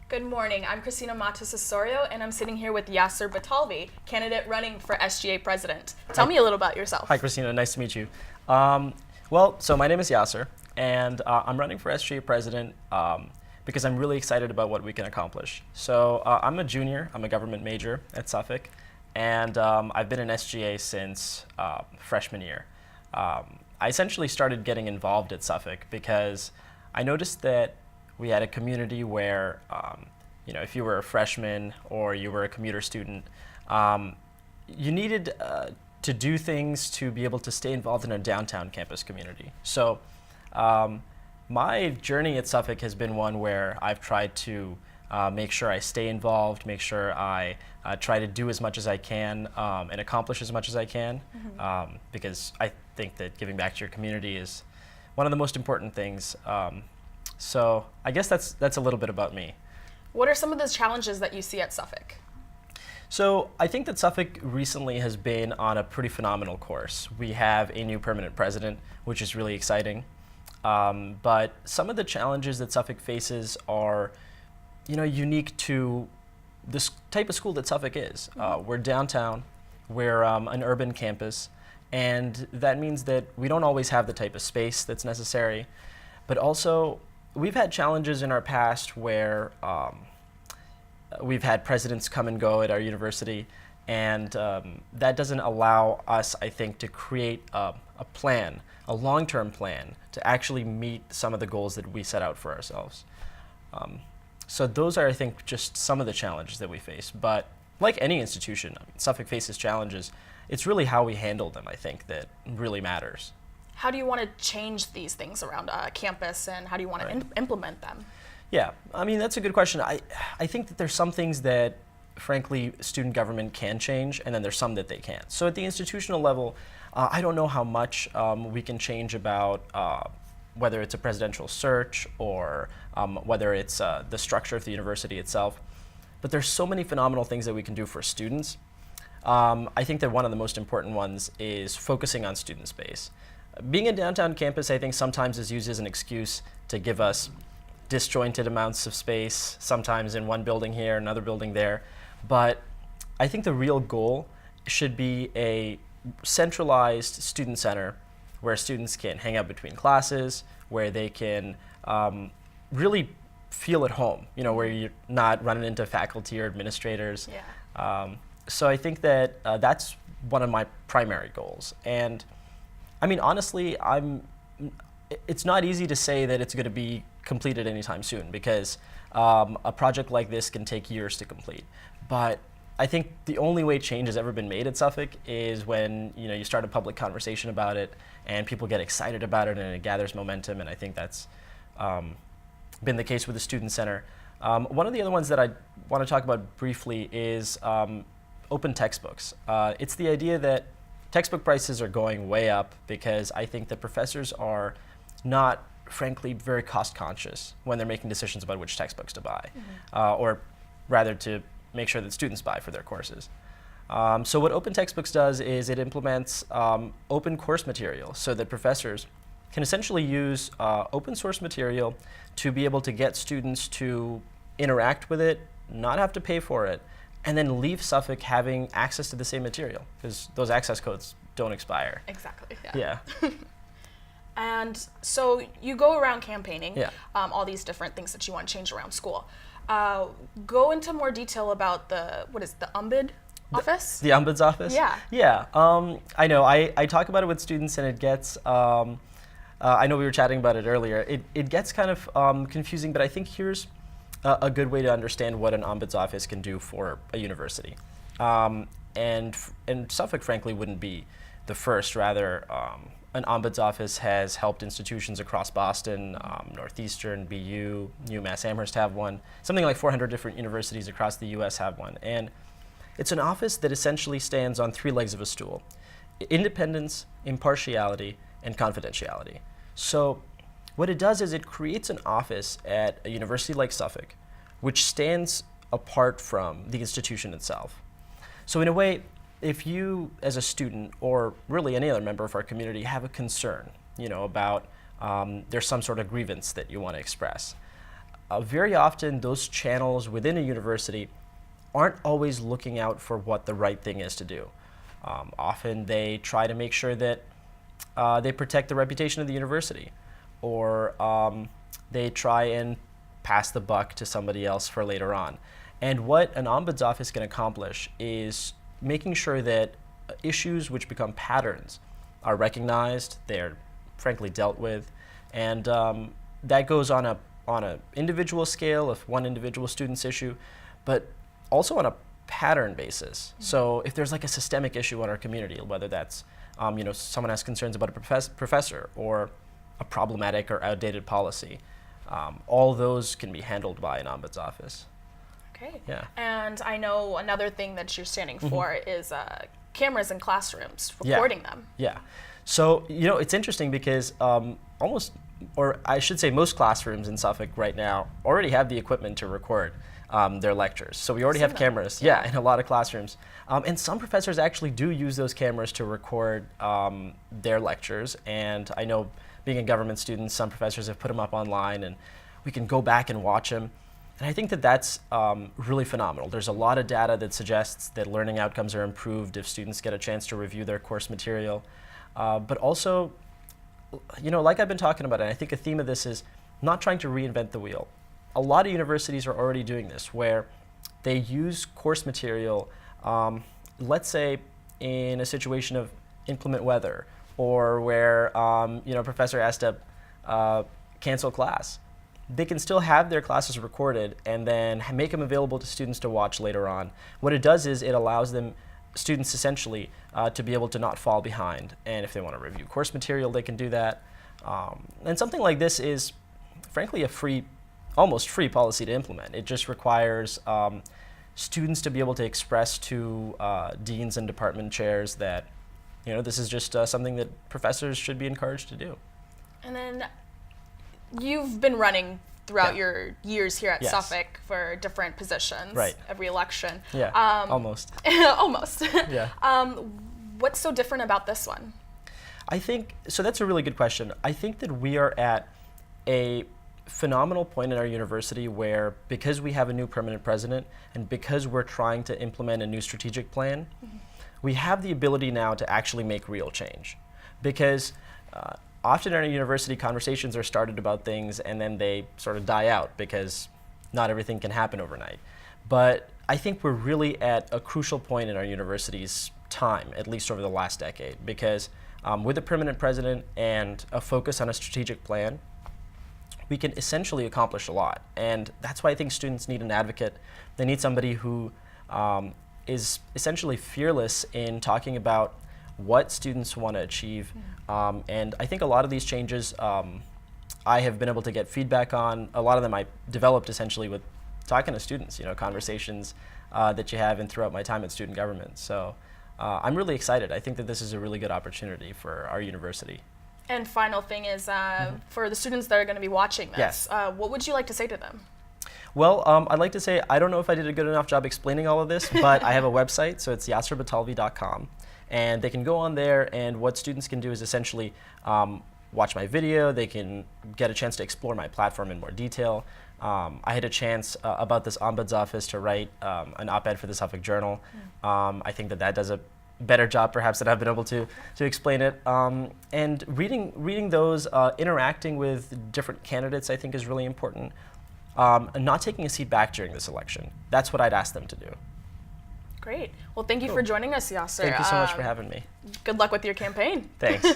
Good morning. I'm Christina Matos Osorio, and I'm sitting here with Yas Batalvi, candidate running for SGA president. Tell me a little about yourself. Hi, Christina. Nice to meet you. So my name is Yasser, and I'm running for SGA president because I'm really excited about what we can accomplish. So I'm a junior. I'm a government major at Suffolk, and I've been in SGA since freshman year. I essentially started getting involved at Suffolk because I noticed that we had a community where, if you were a freshman or you were a commuter student, you needed to do things to be able to stay involved in a downtown campus community. So my journey at Suffolk has been one where I've tried to make sure I stay involved, make sure I try to do as much as I can and accomplish as much as I can, because I think that giving back to your community is one of the most important things. So I guess that's a little bit about me. What are some of the challenges that you see at Suffolk? So I think that Suffolk recently has been on a pretty phenomenal course. We have a new permanent president, which is really exciting. But some of the challenges that Suffolk faces are, unique to this type of school that Suffolk is. We're downtown, we're an urban campus, and that means that we don't always have the type of space that's necessary. But also, we've had challenges in our past where we've had presidents come and go at our university, and that doesn't allow us, I think, to create a plan, a long-term plan, to actually meet some of the goals that we set out for ourselves. So those are, I think, just some of the challenges that we face. But like any institution, Suffolk faces challenges. It's really how we handle them, I think, that really matters. How do you want to change these things around campus, and how do you want to implement them? Yeah, that's a good question. I think that there's some things that, frankly, student government can change, and then there's some that they can't. So at the institutional level, I don't know how much we can change about whether it's a presidential search or whether it's the structure of the university itself. But there's so many phenomenal things that we can do for students. I think that one of the most important ones is focusing on student space. Being a downtown campus, I think, sometimes is used as an excuse to give us disjointed amounts of space, sometimes in one building here, another building there. But I think the real goal should be a centralized student center where students can hang out between classes, where they can really feel at home, where you're not running into faculty or administrators. Yeah. So I think that that's one of my primary goals. And honestly, it's not easy to say that it's going to be completed anytime soon, because a project like this can take years to complete. But I think the only way change has ever been made at Suffolk is when you start a public conversation about it and people get excited about it and it gathers momentum, and I think that's been the case with the Student Center. One of the other ones that I want to talk about briefly is open textbooks. It's the idea that textbook prices are going way up because I think that professors are not, frankly, very cost conscious when they're making decisions about which textbooks to buy, or rather to make sure that students buy for their courses. So what open textbooks does is it implements open course material so that professors can essentially use open source material to be able to get students to interact with it, not have to pay for it, and then leave Suffolk having access to the same material, because those access codes don't expire. Exactly, yeah. Yeah. And so you go around campaigning, Yeah. All these different things that you want to change around school. Go into more detail about the Ombud office? The Ombuds office? Yeah. Yeah, I know, I talk about it with students and it gets, I know we were chatting about it earlier, it gets kind of confusing, but I think here's a good way to understand what an ombuds office can do for a university. And Suffolk, frankly, wouldn't be the first. Rather, an ombuds office has helped institutions across Boston, Northeastern, BU, UMass Amherst have one. Something like 400 different universities across the US have one. And it's an office that essentially stands on three legs of a stool: independence, impartiality, and confidentiality. So what it does is it creates an office at a university like Suffolk, which stands apart from the institution itself. So in a way, if you, as a student, or really any other member of our community, have a concern, about there's some sort of grievance that you want to express, very often those channels within a university aren't always looking out for what the right thing is to do. Often they try to make sure that they protect the reputation of the university, or they try and pass the buck to somebody else for later on. And what an ombuds office can accomplish is making sure that issues which become patterns are recognized, they're frankly dealt with, and that goes on a individual scale of one individual student's issue, but also on a pattern basis. So if there's like a systemic issue in our community, whether that's someone has concerns about a professor or a problematic or outdated policy, all those can be handled by an ombuds office. Okay. Yeah. And I know another thing that you're standing for is cameras in classrooms, recording them. Yeah. So, it's interesting because I should say most classrooms in Suffolk right now already have the equipment to record their lectures. So we already have cameras, in a lot of classrooms. And some professors actually do use those cameras to record their lectures. And I know, being a government student, some professors have put them up online and we can go back and watch them. And I think that that's really phenomenal. There's a lot of data that suggests that learning outcomes are improved if students get a chance to review their course material. But also, like I've been talking about, and I think a theme of this is not trying to reinvent the wheel. A lot of universities are already doing this, where they use course material, let's say in a situation of inclement weather, or where a professor has to cancel class. They can still have their classes recorded and then make them available to students to watch later on. What it does is it allows students essentially to be able to not fall behind. And if they want to review course material, they can do that. And something like this is frankly a almost free policy to implement. It just requires students to be able to express to deans and department chairs that this is just something that professors should be encouraged to do. And then you've been running throughout your years here at Suffolk for different positions, every election. Yeah, almost. Almost. Yeah. What's so different about this one? I think, so that's a really good question. I think that we are at a phenomenal point in our university where, because we have a new permanent president and because we're trying to implement a new strategic plan, we have the ability now to actually make real change. Because often in our university, conversations are started about things and then they sort of die out because not everything can happen overnight. But I think we're really at a crucial point in our university's time, at least over the last decade, because with a permanent president and a focus on a strategic plan, we can essentially accomplish a lot. And that's why I think students need an advocate. They need somebody who is essentially fearless in talking about what students want to achieve. And I think a lot of these changes I have been able to get feedback on. A lot of them I developed essentially with talking to students, conversations that you have and throughout my time in student government. So I'm really excited. I think that this is a really good opportunity for our university. And final thing is, for the students that are going to be watching this, what would you like to say to them? Well, I'd like to say, I don't know if I did a good enough job explaining all of this, but I have a website, so it's yasbatalvi.com. And they can go on there, and what students can do is essentially watch my video. They can get a chance to explore my platform in more detail. I had a chance about this ombuds office to write an op-ed for the Suffolk Journal. I think that does a better job perhaps than I've been able to explain it. And reading those, interacting with different candidates I think is really important. And not taking a seat back during this election. That's what I'd ask them to do. Great. Well, thank you for joining us, Yasser. Thank you so much for having me. Good luck with your campaign. Thanks.